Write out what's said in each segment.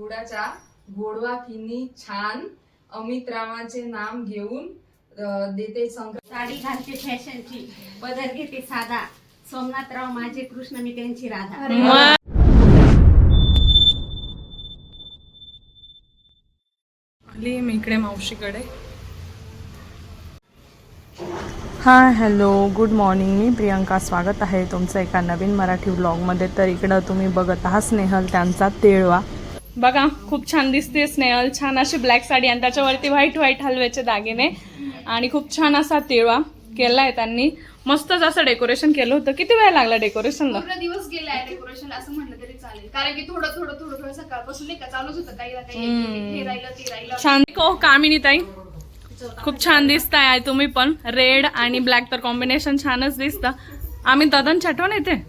गुडाचा गोडवा किनी छान अमित रामाचे नाम घेऊन देते साडी घालते फॅशनची पदर घेते साधा सोमनाथराव माझे कृष्ण मी त्यांची राधा। आली मी इकडे मावशीकडे। हाय हॅलो गुड मॉर्निंग, मी प्रियंका, स्वागत आहे तुमचं एका नवीन मराठी व्लॉगमध्ये। तर इकडं तुम्ही बघत आहात स्नेहल त्यांचा तेळवा। बघा खूप छान दिसते स्नेहल, छान अशी ब्लॅक साडी आणि त्याच्यावरती व्हाईट हलव्याचे दागिने आणि खूप छान असा तेळवा केलाय त्यांनी। मस्तच असं डेकोरेशन केलं होतं। किती वेळ लागला डेकोरेशनला? पूर्ण दिवस गेलाय डेकोरेशन असं म्हटलं तरी चालेल, कारण की थोडं थोडं थोडं थोडं सकाळपासून नाही का चालूच होतं, काही ना काही हे राहिलं ते राहिलं। छान कामिनी ताई खूप छान दिसताय आहे तुम्ही पण। रेड आणि ब्लॅक तर कॉम्बिनेशन छानच दिसतं। आम्ही ददन छटवून येते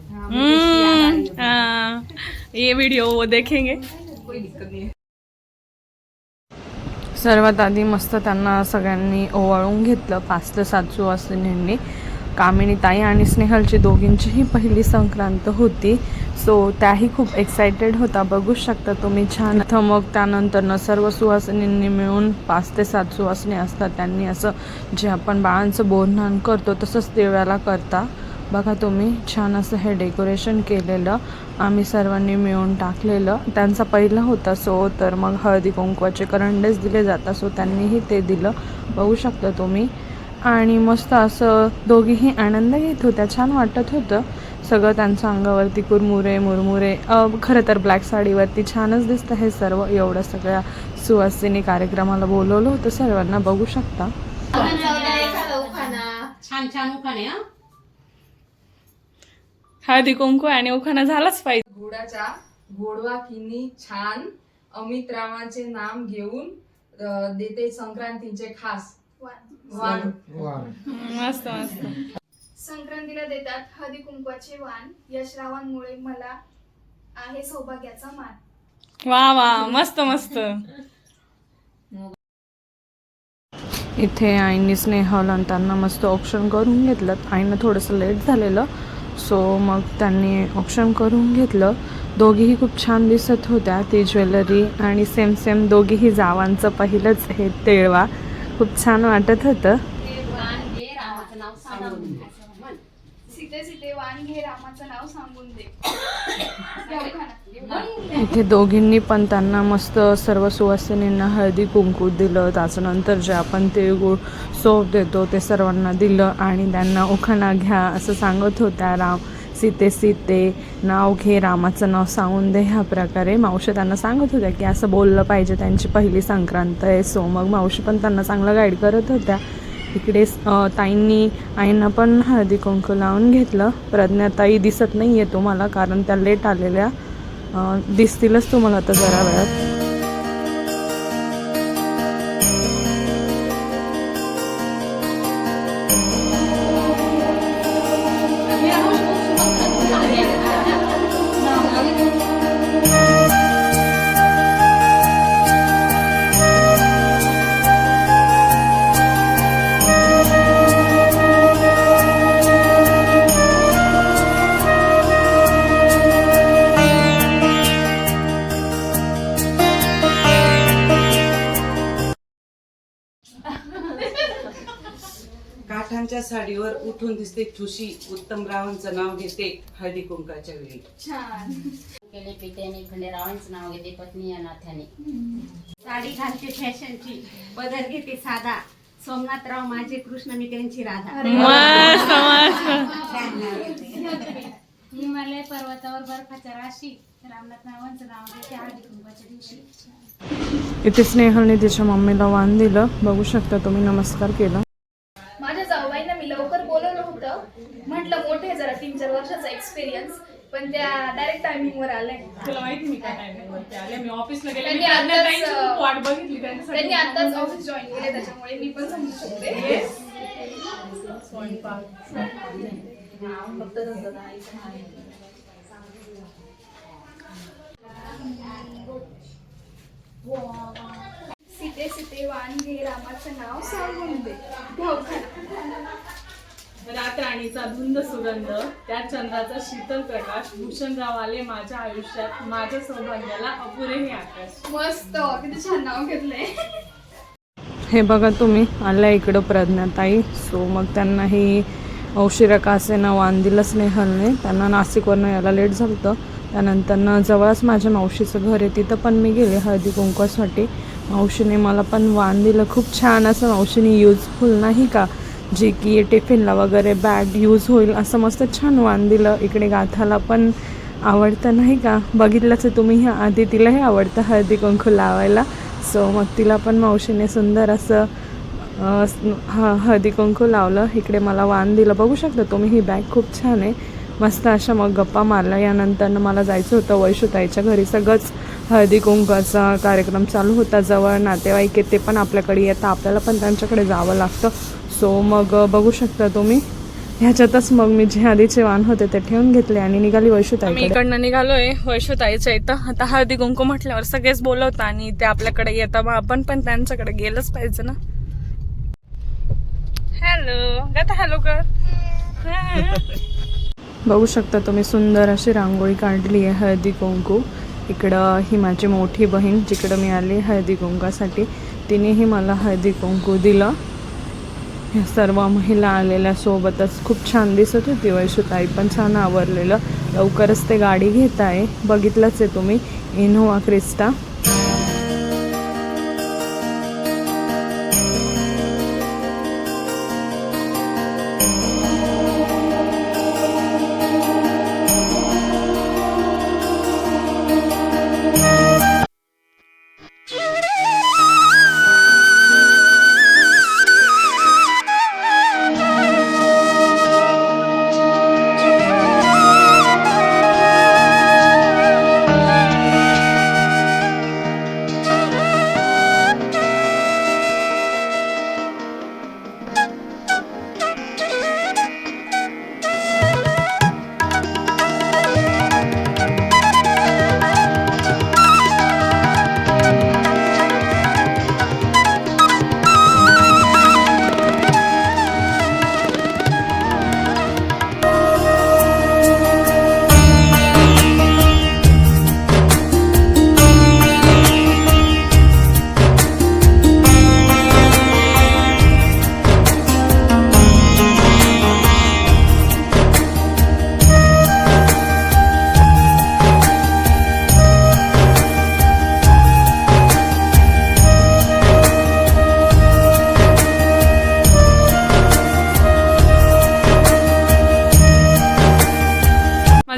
ये व्हिडिओ देखेंगे। सर्वात आधी मस्त त्यांना सगळ्यांनी ओवाळून घेतलं 5 ते 7 सुवासिनींनी। कामिनी ताई आणि स्नेहलची दोघींचीही पहिली संक्रांत होती, सो त्याही खूप एक्सायटेड होता। बघू शकता तुम्ही छान। मग त्यानंतर सर्व सुवासिनींनी मिळून 5 ते 7 सुवासिनी असतात, त्यांनी असं जे आपण बाळांचं बोरन्हाण करतो तसंच तेळव्याला करता। बघा तुम्ही छान असं हे डेकोरेशन केलेलं आम्ही सर्वांनी मिळून टाकलेलं। त्यांचा पहिला होता सो तर मग हळदी कुंकवाचे करंडेच दिले जातात, सो त्यांनीही ते दिलं बघू शकता तुम्ही। आणि मस्त असं दोघीही आनंद घेत होत्या, छान वाटत होतं सगळं। त्यांच्या अंगावरती मुरमुरे खरं तर ब्लॅक साडीवरती छानच दिसतं हे सर्व। एवढं सगळ्या सुवासिनी कार्यक्रमाला बोलवलं होतं सर्वांना, बघू शकता। छान छान उखाणे हा। हळदी कुंकू आणि उखाणा झालाच पाहिजे। गुडाचा गोडवा किनी छान अमित रामाचे नाम घेऊन देते संक्रांतीचे खास वाण। मस्त मस्त। संक्रांतीला देतात हळदी कुंकवाचे वाण, यश रावांमुळे मला आहे सौभाग्याचा मान। वा वा मस्त मस्त। इथे आईने स्नेहल आणि त्यांना मस्त ऑप्शन करून घेतलं। आईनं थोडंसं लेट झालेलं, सो मग त्यांनी ऑप्शन करून घेतलं। दोघीही खूप छान दिसत होत्या, ती ज्वेलरी आणि सेम दोघीही जावांचं पहिलंच हे तेळवा खूप छान वाटत होतं। सीते सीते वाण घे रामाचं नाव सांगून दे। इथे दोघींनी पण त्यांना मस्त सर्व सुवासिनींना हळदी कुंकू दिलं। त्याच्यानंतर जे आपण तिळगुळ सोप देतो ते सर्वांना दिलं आणि त्यांना उखाणा घ्या असं सांगत होत्या। सीते नाव घे रामाचं नाव सांगून दे, ह्या प्रकारे मावशी त्यांना सांगत होत्या की असं बोललं पाहिजे, त्यांची पहिली संक्रांत आहे। सो मग मावशी पण त्यांना चांगलं गाईड करत होत्या। इकडे ताईंनी आईंना पण हळदी कुंकू लावून घेतलं। प्रज्ञाताई दिसत नाही आहे तुम्हाला, कारण त्या लेट आलेल्या, दिसतीलच तुम्हाला तर जरा वेळात। काठांच्या साडीवर उठून दिसते ठुशी, उत्तम रावांचं नाव घेते हळदी कुंकाच्या वेळी। छान केले पित्याने खंडेरावांचं नाव घेते पत्नी या नाथ्याने। साडी घालते फॅशनची पदर घेते साधा सोमनाथराव माझे कृष्ण मी त्यांची राधा। मस्त मस्त। हिमालय पर्वतावर बर्फाच्या राशी रामनाथ रावांचं नाव घेते हळदी कुंकवाच्या दिवशी। इथे स्नेहलने तिच्या मम्मीला वाण दिलं, बघू शकता तुम्ही, नमस्कार केला। माझ्या जाऊबाईंना मी लवकर बोलवलं होतं, म्हटलं मोठे जरा 3-4 वर्षाचा एक्सपिरियन्स, पण त्या डायरेक्ट टायमिंग वर आल्या। तुला माहिती मी काय टायमिंग वरती आले, मी ऑफिसला गेले, त्यांनी मी प्रज्ञाताईंची आताच खूप वाट बघितली त्यांच्यासाठी। त्यांनी आताच ऑफिस जॉईन केले, त्याच्यामुळे मी पण समजू शकते। सीते सीते वाण घे रामाचं नाव सांगून दे। रातराणीचा धुंद सुगंध, त्या चंद्राचा शीतल प्रकाश, भूषणराव आले माझ्या आयुष्यात, माझ्या सौभाग्याला अपुरे हे आकाश. मस्त, किती छान नाव घेतलंय. हे बघा तुम्ही आल्या इकडं प्रज्ञाताई. सो मग त्यांना ही औशिरा कासेनं वाण दिलं स्नेहलने. त्यांना नाशिकवरनं यायला लेट झालं होतं. त्यानंतर जवळच माझ्या मावशीचं घर आहे, तिथं पण मी गेले हळदी कुंकवासाठी. मावशीने मला पण वाण दिलं, खूप छान असं. मावशीने युजफुल नाही का, जे की टिफिनला वगैरे बॅग यूज होईल असं मस्त छान वाण दिलं. इकडे गाथाला पण आवडतं नाही का, बघितलंच आहे तुम्ही ह्या आधी, तिलाही आवडतं हळदी कुंकू लावायला. सो मग तिला पण मावशीने सुंदर असं हळदी कुंकू लावलं. इकडे मला वाण दिलं, बघू शकता तुम्ही. ही बॅग खूप छान आहे, मस्त अशा. मग गप्पा मारल्या. यानंतर मला जायचं होतं वैशुताईच्या घरी. सगळंच हळदी कुंकवाचा कार्यक्रम चालू होता. जवळ नातेवाईक आहे, ते पण आपल्याकडे येतं, आपल्याला पण त्यांच्याकडे जावं लागतं. सो मग बघू शकता तुम्ही, ह्याच्यातच मग मी जे आधीचे वाण होते ते ठेवून घेतले आणि निघाली वैशुताई. मी इकडनं निघालोय वैशुताईच्या इथं. आता हळदी कुंकू म्हटल्यावर सगळेच बोलवतात आणि ते आपल्याकडे येतात, मग आपण पण त्यांच्याकडे गेलंच पाहिजे ना. हॅलो गाता, हॅलो कर. बघू शकता तुम्ही, सुंदर अशी रांगोळी काढली आहे हळदी कुंकू. इकडं ही माझी मोठी बहीण, जिकडं मी आली हळदी कुंकासाठी, तिनेही मला हळदी कुंकू दिलं. ह्या सर्व महिला आलेल्या सोबतच खूप छान दिसत होती वैशुताई, पण छान आवरलेलं. लवकरच ते गाडी घेत आहे, बघितलंच आहे तुम्ही, इनोवा क्रिस्टा.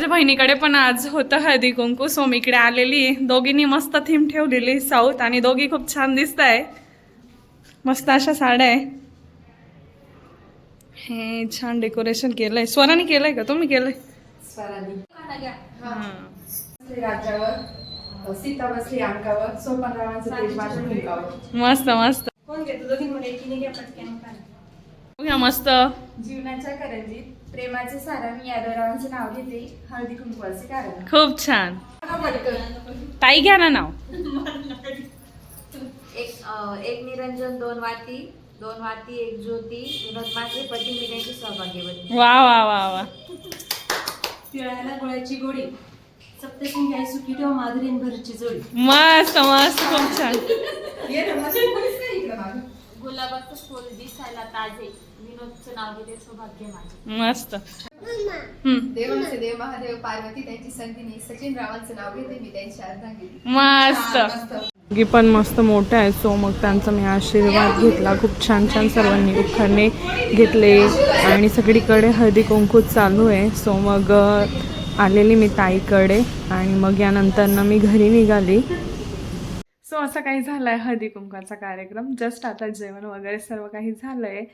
बहिणीकडे पण आज होतं हळदी कुंकू. सो मी इकडे आलेली. दोघींनी मस्त थीम ठेवलेली साऊथ, आणि दोघी खूप छान दिसत आहे. मस्त अशा साड्या आहे. हे छान डेकोरेशन केलंय. स्वराने केलंय का तुम्ही केलंय? राज्यावर सीता बसली अंकावर, सोपानरावांचं तेज माझ्या मुखावर. मस्त मस्त. कोण घेतो दोघी मुले एकीने घ्या पटकन. बघा मस्त. जीवनाच्या करंजीत प्रेमाचे सारा मी यादवरावांचे नाव घेते, हळदी कुंकवाचे कारण. खूप छान. ताई घ्या ना नाव. एक निरंजन, दोन वाती एक ज्योती, विनोद माझे पती, मी त्यांची सौभाग्यवती. वा वा वा वा. पिळायला गोळ्याची गोडी, सप्तसिंग गाय सुखी ठेव, माधुरीन भरची जोडी. मस्त मस्त, खूप छान. गुलाबाचं फुल दिसायला ताजे, विनोदचं नाव घेते, सौभाग्य माझे. मस्त. देवांचे देव महादेव पार्वती त्यांची संगिनी, सचिन रावांचं नाव घेते, मी त्यांची अर्धांगिनी. मस्त. दोघी पण मस्त मोठ्या आहेत. सो मग त्यांचा मी आशीर्वाद घेतला. खूप छान छान सर्वांनी उखाणे घेतले आणि सगळीकडे हळदी कुंकू चालू आहे. सो मग आलेली मी ताईकडे आणि मग यानंतर मी घरी निघाली. सो असं काही झालं आहे हळदी कुंकाचा कार्यक्रम. जस्ट आता जेवण वगैरे सर्व काही झालं आहे.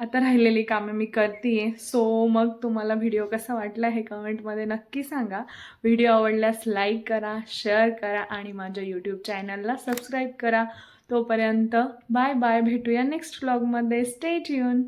आता राहिलेली कामे मी करते. सो मग तुम्हाला व्हिडिओ कसा वाटला हे कमेंटमध्ये नक्की सांगा. व्हिडिओ आवडल्यास लाईक करा, शेअर करा आणि माझ्या यूट्यूब चॅनलला सबस्क्राईब करा. तोपर्यंत बाय बाय. भेटूया नेक्स्ट व्लॉगमध्ये. Stay tune.